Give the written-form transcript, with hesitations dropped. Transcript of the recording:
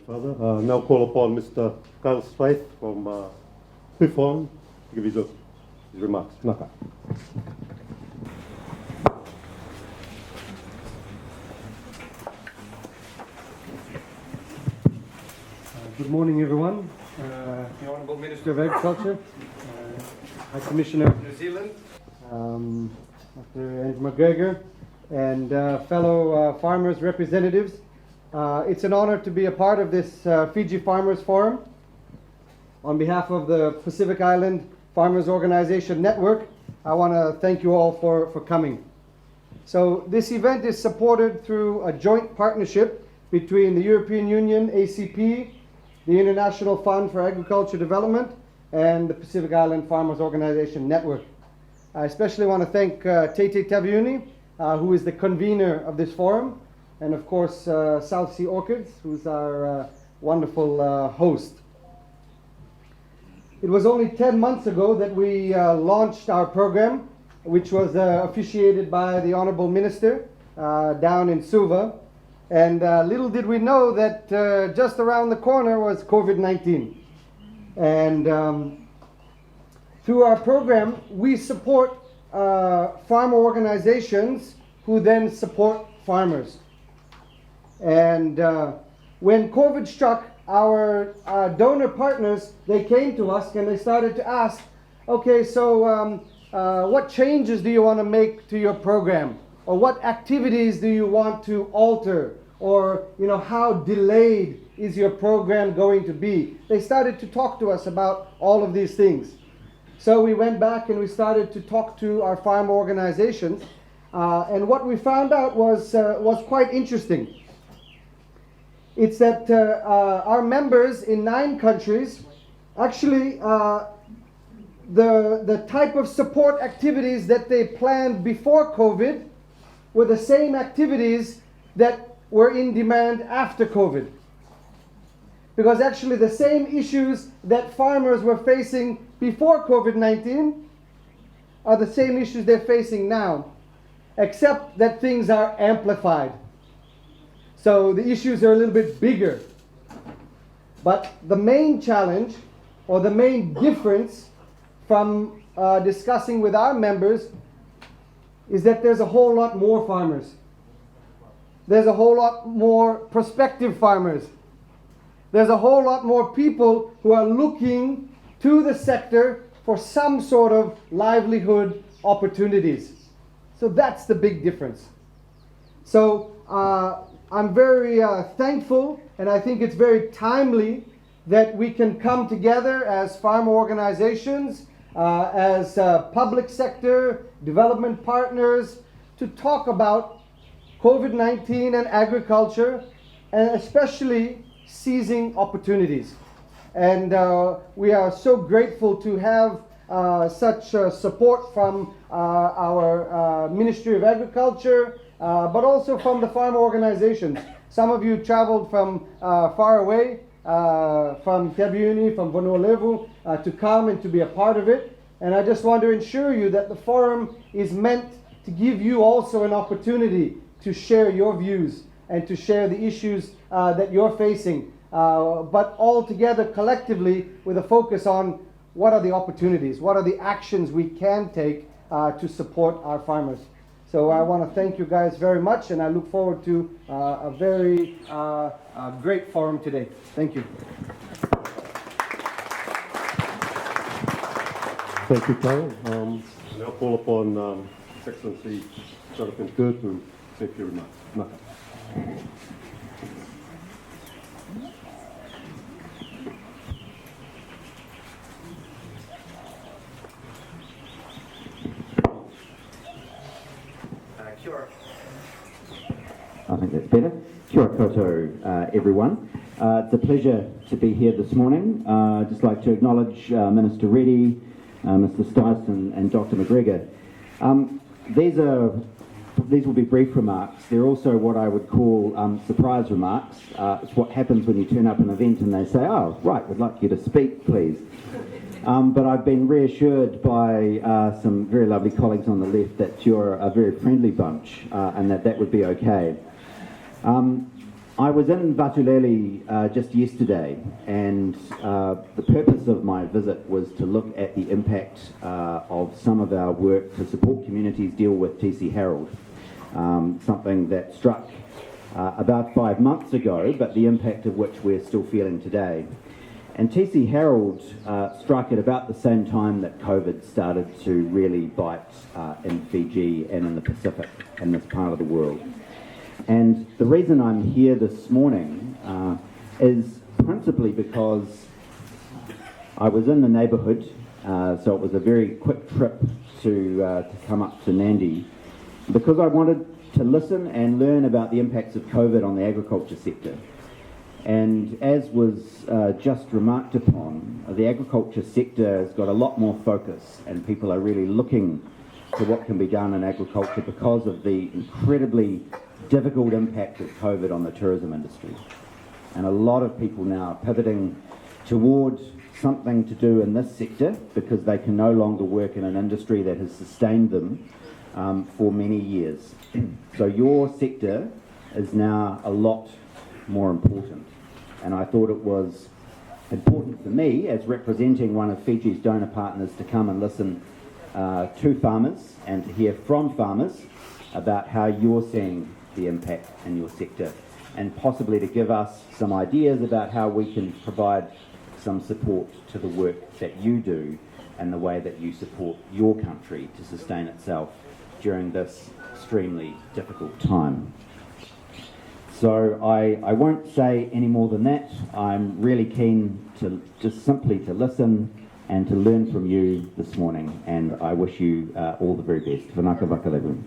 Father. Now call upon Mr. Curr from PIFON to give his remarks. Naka. Good morning, everyone. The Honourable Minister of Agriculture, High Commissioner of New Zealand, Dr. Andrew McGregor, and fellow farmers representatives. It's an honor to be a part of this Fiji Farmers Forum. On behalf of the Pacific Island Farmers Organization Network, I want to thank you all for coming. So this event is supported through a joint partnership between the European Union, ACP, the International Fund for Agriculture Development, and the Pacific Island Farmers Organization Network. I especially want to thank Tete Taviuni, who is the convener of this forum, and of course South Sea Orchids, who's our wonderful host. It was only 10 months ago that we launched our program, which was officiated by the Honourable Minister down in Suva. And little did we know that just around the corner was COVID-19. And through our program, we support farmer organizations who then support farmers. And when COVID struck, our donor partners, they came to us and they started to ask, okay, so what changes do you want to make to your program? Or what activities do you want to alter? Or, how delayed is your program going to be? They started to talk to us about all of these things. So we went back and we started to talk to our farm organizations. And what we found out was quite interesting. It's that our members in 9 countries, actually, the type of support activities that they planned before COVID were the same activities that were in demand after COVID. Because actually the same issues that farmers were facing before COVID-19 are the same issues they're facing now, except that things are amplified. So the issues are a little bit bigger. But the main challenge, or the main difference from discussing with our members, is that there's a whole lot more farmers. There's a whole lot more prospective farmers. There's a whole lot more people who are looking to the sector for some sort of livelihood opportunities. So that's the big difference. So I'm very thankful, and I think it's very timely that we can come together as farmer organizations, as public sector development partners, to talk about COVID-19 and agriculture, and especially seizing opportunities. And we are so grateful to have such support from our Ministry of Agriculture, but also from the farmer organizations. Some of you traveled from far away, from Tabiuni, from Vanuatu, to come and to be a part of it. And I just want to assure you that the forum is meant to give you also an opportunity to share your views and to share the issues that you're facing, but all together collectively with a focus on what are the opportunities, what are the actions we can take to support our farmers. So I want to thank you guys very much, and I look forward to a very great forum today. Thank you. Thank you, Curr. Now call upon His Excellency Jonathan Curr to make your remarks. Naka. Curr. I think that's better. Kia ora koutou, everyone. It's a pleasure to be here this morning. I'd just like to acknowledge Minister Reddy, Mr. Stice and Dr. McGregor. These will be brief remarks. They're also what I would call surprise remarks. It's what happens when you turn up an event and they say, oh, right, we'd like you to speak, please. But I've been reassured by some very lovely colleagues on the left that you're a very friendly bunch and that would be okay. I was in Vatulele just yesterday, and the purpose of my visit was to look at the impact of some of our work to support communities deal with TC Herald, something that struck about 5 months ago, but the impact of which we're still feeling today. And TC Herald struck at about the same time that COVID started to really bite in Fiji and in the Pacific, in this part of the world. And the reason I'm here this morning is principally because I was in the neighbourhood, so it was a very quick trip to come up to Nandi, because I wanted to listen and learn about the impacts of COVID on the agriculture sector. And as was just remarked upon, the agriculture sector has got a lot more focus, and people are really looking to what can be done in agriculture because of the incredibly difficult impact of COVID on the tourism industry. And a lot of people now are pivoting towards something to do in this sector because they can no longer work in an industry that has sustained them for many years. So your sector is now a lot more important. And I thought it was important for me, as representing one of Fiji's donor partners, to come and listen to farmers and to hear from farmers about how you're seeing the impact in your sector, and possibly to give us some ideas about how we can provide some support to the work that you do and the way that you support your country to sustain itself during this extremely difficult time. So I won't say any more than that. I'm really keen to just simply to listen and to learn from you this morning, and I wish you all the very best. Vanaka Vakalevu.